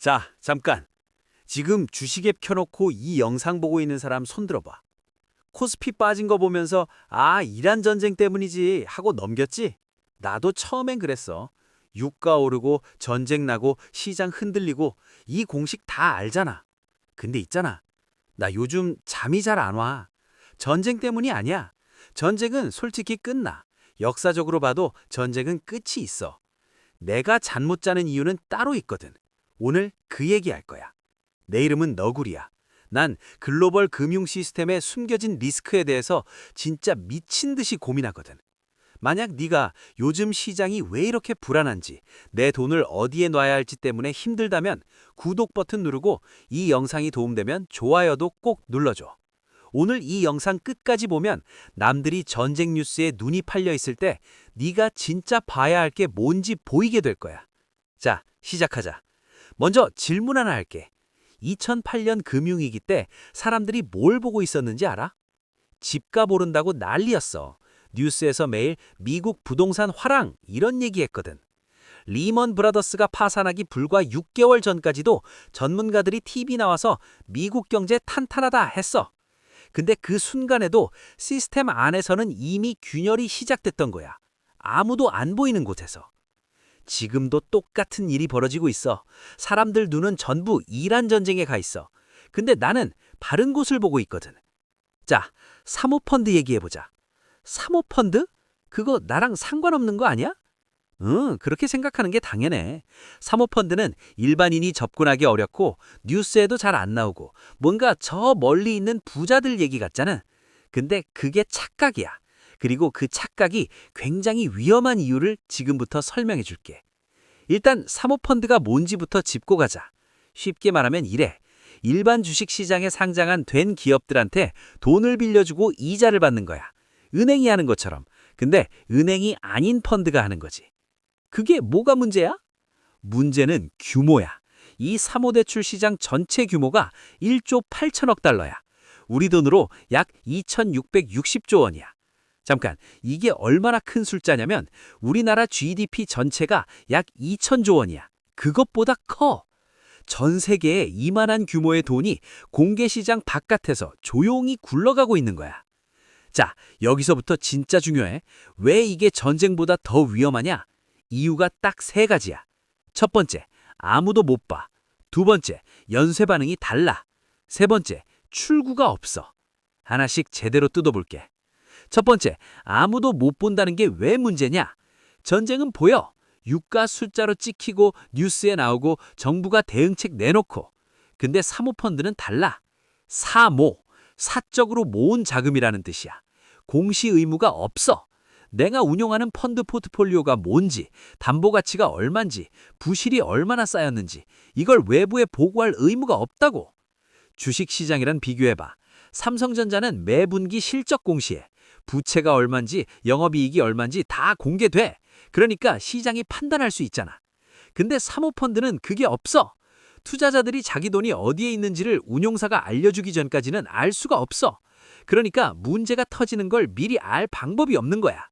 자, 잠깐. 지금 주식 앱 켜놓고 이 영상 보고 있는 사람 손 들어봐. 코스피 빠진 거 보면서 이란 전쟁 때문이지 하고 넘겼지? 나도 처음엔 그랬어. 유가 오르고 전쟁 나고 시장 흔들리고 이 공식 다 알잖아. 근데 있잖아. 나 요즘 잠이 잘 안 와. 전쟁 때문이 아니야. 전쟁은 솔직히 끝나. 역사적으로 봐도 전쟁은 끝이 있어. 내가 잠 못 자는 이유는 따로 있거든. 오늘 그 얘기할 거야. 내 이름은 너구리야. 난 글로벌 금융 시스템의 숨겨진 리스크에 대해서 진짜 미친 듯이 고민하거든. 만약 네가 요즘 시장이 왜 이렇게 불안한지, 내 돈을 어디에 놔야 할지 때문에 힘들다면 구독 버튼 누르고 이 영상이 도움되면 좋아요도 꼭 눌러줘. 오늘 이 영상 끝까지 보면 남들이 전쟁 뉴스에 눈이 팔려 있을 때 네가 진짜 봐야 할 게 뭔지 보이게 될 거야. 자, 시작하자. 먼저 질문 하나 할게. 2008년 금융위기 때 사람들이 뭘 보고 있었는지 알아? 집값 오른다고 난리였어. 뉴스에서 매일 미국 부동산 화랑 이런 얘기했거든. 리먼 브라더스가 파산하기 불과 6개월 전까지도 전문가들이 TV 나와서 미국 경제 탄탄하다 했어. 근데 그 순간에도 시스템 안에서는 이미 균열이 시작됐던 거야. 아무도 안 보이는 곳에서. 지금도 똑같은 일이 벌어지고 있어. 사람들 눈은 전부 이란 전쟁에 가 있어. 근데 나는 바른 곳을 보고 있거든. 자, 사모펀드 얘기해보자. 사모펀드? 그거 나랑 상관없는 거 아니야? 응, 그렇게 생각하는 게 당연해. 사모펀드는 일반인이 접근하기 어렵고 뉴스에도 잘 안 나오고 뭔가 저 멀리 있는 부자들 얘기 같잖아. 근데 그게 착각이야. 그리고 그 착각이 굉장히 위험한 이유를 지금부터 설명해 줄게. 일단 사모펀드가 뭔지부터 짚고 가자. 쉽게 말하면 이래. 일반 주식시장에 상장한 된 기업들한테 돈을 빌려주고 이자를 받는 거야. 은행이 하는 것처럼. 근데 은행이 아닌 펀드가 하는 거지. 그게 뭐가 문제야? 문제는 규모야. 이 사모대출 시장 전체 규모가 1조 8천억 달러야. 우리 돈으로 약 2,660조 원이야. 잠깐, 이게 얼마나 큰 숫자냐면 우리나라 GDP 전체가 약 2천조 원이야. 그것보다 커. 전 세계에 이만한 규모의 돈이 공개시장 바깥에서 조용히 굴러가고 있는 거야. 자, 여기서부터 진짜 중요해. 왜 이게 전쟁보다 더 위험하냐? 이유가 딱 세 가지야. 첫 번째, 아무도 못 봐. 두 번째, 연쇄 반응이 달라. 세 번째, 출구가 없어. 하나씩 제대로 뜯어볼게. 첫 번째, 아무도 못 본다는 게 왜 문제냐? 전쟁은 보여. 유가 숫자로 찍히고 뉴스에 나오고 정부가 대응책 내놓고. 근데 사모펀드는 달라. 사모, 사적으로 모은 자금이라는 뜻이야. 공시 의무가 없어. 내가 운용하는 펀드 포트폴리오가 뭔지, 담보 가치가 얼만지, 부실이 얼마나 쌓였는지 이걸 외부에 보고할 의무가 없다고. 주식시장이란 비교해봐. 삼성전자는 매분기 실적 공시해. 부채가 얼만지, 영업이익이 얼만지 다 공개돼. 그러니까 시장이 판단할 수 있잖아. 근데 사모펀드는 그게 없어. 투자자들이 자기 돈이 어디에 있는지를 운용사가 알려주기 전까지는 알 수가 없어. 그러니까 문제가 터지는 걸 미리 알 방법이 없는 거야.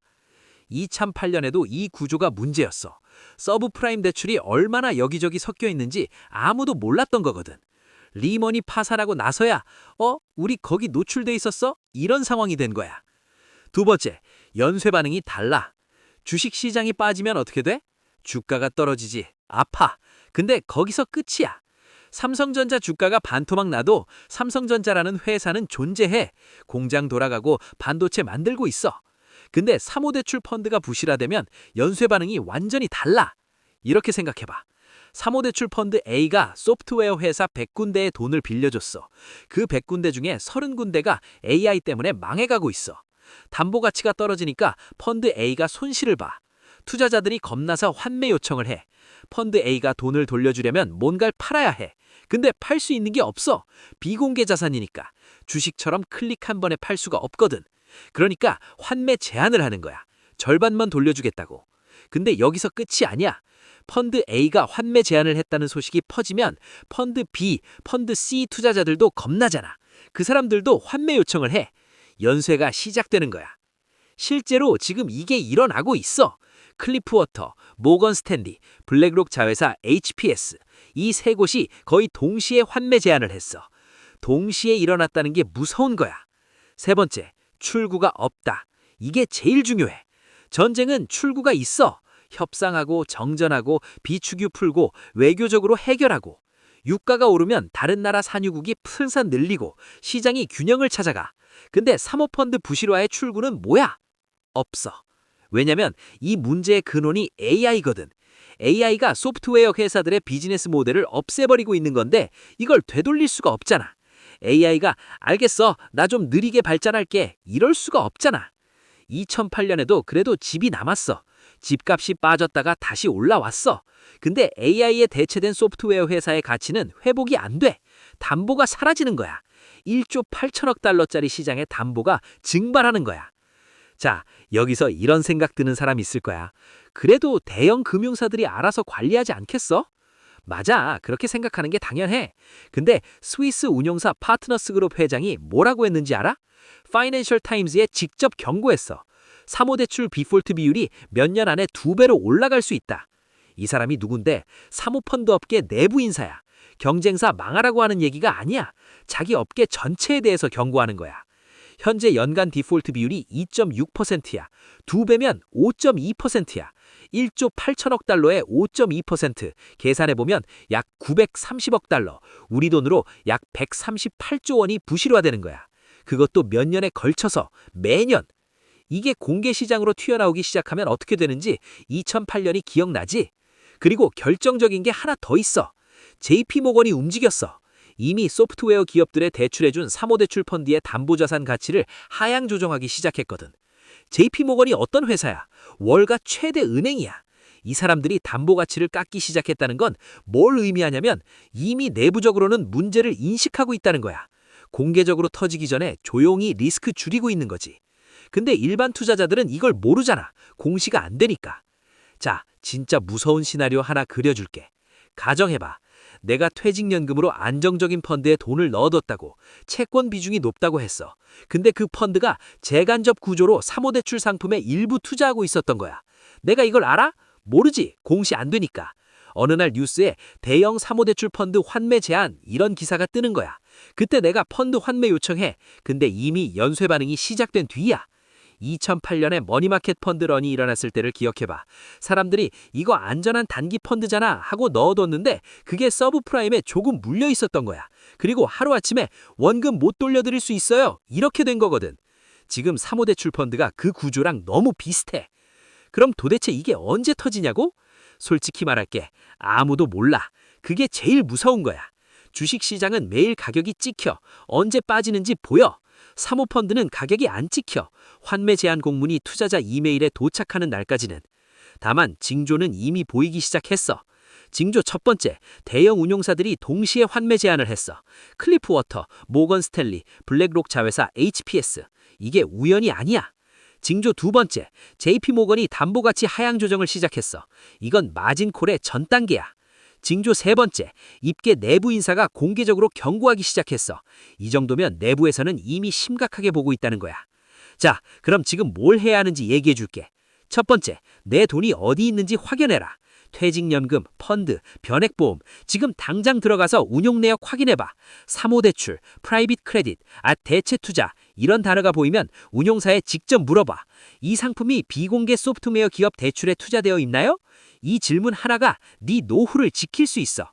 2008년에도 이 구조가 문제였어. 서브프라임 대출이 얼마나 여기저기 섞여 있는지 아무도 몰랐던 거거든. 리먼이 파산하고 나서야 우리 거기 노출돼 있었어? 이런 상황이 된 거야. 두 번째, 연쇄 반응이 달라. 주식시장이 빠지면 어떻게 돼? 주가가 떨어지지. 아파. 근데 거기서 끝이야. 삼성전자 주가가 반토막 나도 삼성전자라는 회사는 존재해. 공장 돌아가고 반도체 만들고 있어. 근데 사모대출 펀드가 부실화되면 연쇄 반응이 완전히 달라. 이렇게 생각해봐. 사모대출 펀드 A가 소프트웨어 회사 100군데에 돈을 빌려줬어. 그 100군데 중에 30군데가 AI 때문에 망해가고 있어. 담보 가치가 떨어지니까 펀드 A가 손실을 봐. 투자자들이 겁나서 환매 요청을 해. 펀드 A가 돈을 돌려주려면 뭔가를 팔아야 해. 근데 팔 수 있는 게 없어. 비공개 자산이니까. 주식처럼 클릭 한 번에 팔 수가 없거든. 그러니까 환매 제한을 하는 거야. 절반만 돌려주겠다고. 근데 여기서 끝이 아니야. 펀드 A가 환매 제한을 했다는 소식이 퍼지면 펀드 B, 펀드 C 투자자들도 겁나잖아. 그 사람들도 환매 요청을 해. 연쇄가 시작되는 거야. 실제로 지금 이게 일어나고 있어. 클리프워터, 모건 스탠리, 블랙록 자회사 HPS 이 세 곳이 거의 동시에 환매 제안을 했어. 동시에 일어났다는 게 무서운 거야. 세 번째, 출구가 없다. 이게 제일 중요해. 전쟁은 출구가 있어. 협상하고 정전하고 비축유 풀고 외교적으로 해결하고 유가가 오르면 다른 나라 산유국이 풀산 늘리고 시장이 균형을 찾아가. 근데 사모펀드 부실화의 출구는 뭐야? 없어. 왜냐면 이 문제의 근원이 AI거든. AI가 소프트웨어 회사들의 비즈니스 모델을 없애버리고 있는 건데 이걸 되돌릴 수가 없잖아. AI가 알겠어, 나 좀 느리게 발전할게, 이럴 수가 없잖아. 2008년에도 그래도 집이 남았어. 집값이 빠졌다가 다시 올라왔어. 근데 AI에 대체된 소프트웨어 회사의 가치는 회복이 안 돼. 담보가 사라지는 거야. 1조 8천억 달러짜리 시장의 담보가 증발하는 거야. 자, 여기서 이런 생각 드는 사람 있을 거야. 그래도 대형 금융사들이 알아서 관리하지 않겠어? 맞아, 그렇게 생각하는 게 당연해. 근데 스위스 운용사 파트너스 그룹 회장이 뭐라고 했는지 알아? 파이낸셜 타임즈에 직접 경고했어. 사모대출 비폴트 비율이 몇 년 안에 2배로 올라갈 수 있다. 이 사람이 누군데? 사모펀드 업계 내부 인사야. 경쟁사 망하라고 하는 얘기가 아니야. 자기 업계 전체에 대해서 경고하는 거야. 현재 연간 디폴트 비율이 2.6%야. 2배면 5.2%야. 1조 8천억 달러에 5.2%, 계산해보면 약 930억 달러, 우리 돈으로 약 138조 원이 부실화되는 거야. 그것도 몇 년에 걸쳐서 매년. 이게 공개 시장으로 튀어나오기 시작하면 어떻게 되는지 2008년이 기억나지? 그리고 결정적인 게 하나 더 있어. JP모건이 움직였어. 이미 소프트웨어 기업들에 대출해준 사모대출 펀드의 담보자산 가치를 하향 조정하기 시작했거든. JP모건이 어떤 회사야? 월가 최대 은행이야. 이 사람들이 담보 가치를 깎기 시작했다는 건 뭘 의미하냐면 이미 내부적으로는 문제를 인식하고 있다는 거야. 공개적으로 터지기 전에 조용히 리스크 줄이고 있는 거지. 근데 일반 투자자들은 이걸 모르잖아. 공시가 안 되니까. 자, 진짜 무서운 시나리오 하나 그려줄게. 가정해봐. 내가 퇴직연금으로 안정적인 펀드에 돈을 넣어뒀다고, 채권 비중이 높다고 했어. 근데 그 펀드가 재간접 구조로 사모대출 상품에 일부 투자하고 있었던 거야. 내가 이걸 알아? 모르지. 공시 안 되니까. 어느 날 뉴스에 대형 사모대출 펀드 환매 제한 이런 기사가 뜨는 거야. 그때 내가 펀드 환매 요청해. 근데 이미 연쇄 반응이 시작된 뒤야. 2008년에 머니마켓 펀드런이 일어났을 때를 기억해봐. 사람들이 이거 안전한 단기 펀드잖아 하고 넣어뒀는데 그게 서브프라임에 조금 물려 있었던 거야. 그리고 하루아침에 원금 못 돌려드릴 수 있어요. 이렇게 된 거거든. 지금 사모대출 펀드가 그 구조랑 너무 비슷해. 그럼 도대체 이게 언제 터지냐고? 솔직히 말할게. 아무도 몰라. 그게 제일 무서운 거야. 주식시장은 매일 가격이 찍혀. 언제 빠지는지 보여. 사모펀드는 가격이 안 찍혀. 환매 제한 공문이 투자자 이메일에 도착하는 날까지는. 다만 징조는 이미 보이기 시작했어. 징조 첫 번째, 대형 운용사들이 동시에 환매 제안을 했어. 클리프워터, 모건 스탠리, 블랙록 자회사 HPS. 이게 우연이 아니야. 징조 두 번째, JP모건이 담보가치 하향 조정을 시작했어. 이건 마진콜의 전 단계야. 징조 세 번째, 입계 내부 인사가 공개적으로 경고하기 시작했어. 이 정도면 내부에서는 이미 심각하게 보고 있다는 거야. 자, 그럼 지금 뭘 해야 하는지 얘기해 줄게. 첫 번째, 내 돈이 어디 있는지 확인해라. 퇴직연금, 펀드, 변액보험, 지금 당장 들어가서 운용 내역 확인해봐. 사모대출, 프라이빗 크레딧, 대체투자 이런 단어가 보이면 운용사에 직접 물어봐. 이 상품이 비공개 소프트웨어 기업 대출에 투자되어 있나요? 이 질문 하나가 네 노후를 지킬 수 있어.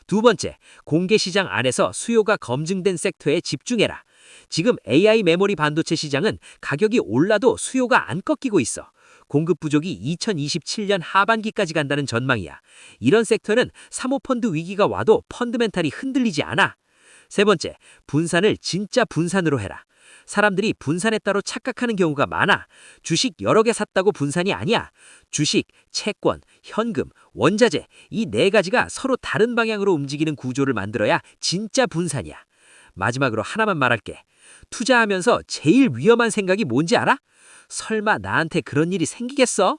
두 번째, 공개 시장 안에서 수요가 검증된 섹터에 집중해라. 지금 AI 메모리 반도체 시장은 가격이 올라도 수요가 안 꺾이고 있어. 공급 부족이 2027년 하반기까지 간다는 전망이야. 이런 섹터는 사모펀드 위기가 와도 펀드멘탈이 흔들리지 않아. 세 번째, 분산을 진짜 분산으로 해라. 사람들이 분산했다로 착각하는 경우가 많아. 주식 여러 개 샀다고 분산이 아니야. 주식, 채권, 현금, 원자재 이 네 가지가 서로 다른 방향으로 움직이는 구조를 만들어야 진짜 분산이야. 마지막으로 하나만 말할게. 투자하면서 제일 위험한 생각이 뭔지 알아? 설마 나한테 그런 일이 생기겠어?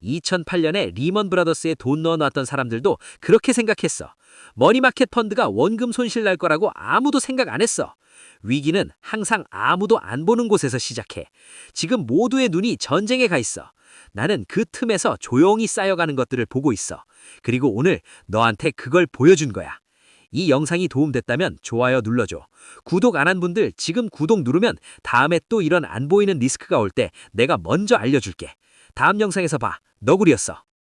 2008년에 리먼 브라더스에 돈 넣어놨던 사람들도 그렇게 생각했어. 머니마켓 펀드가 원금 손실 날 거라고 아무도 생각 안 했어. 위기는 항상 아무도 안 보는 곳에서 시작해. 지금 모두의 눈이 전쟁에 가 있어. 나는 그 틈에서 조용히 쌓여가는 것들을 보고 있어. 그리고 오늘 너한테 그걸 보여준 거야. 이 영상이 도움됐다면 좋아요 눌러줘. 구독 안 한 분들 지금 구독 누르면 다음에 또 이런 안 보이는 리스크가 올 때 내가 먼저 알려줄게. 다음 영상에서 봐. 너구리였어.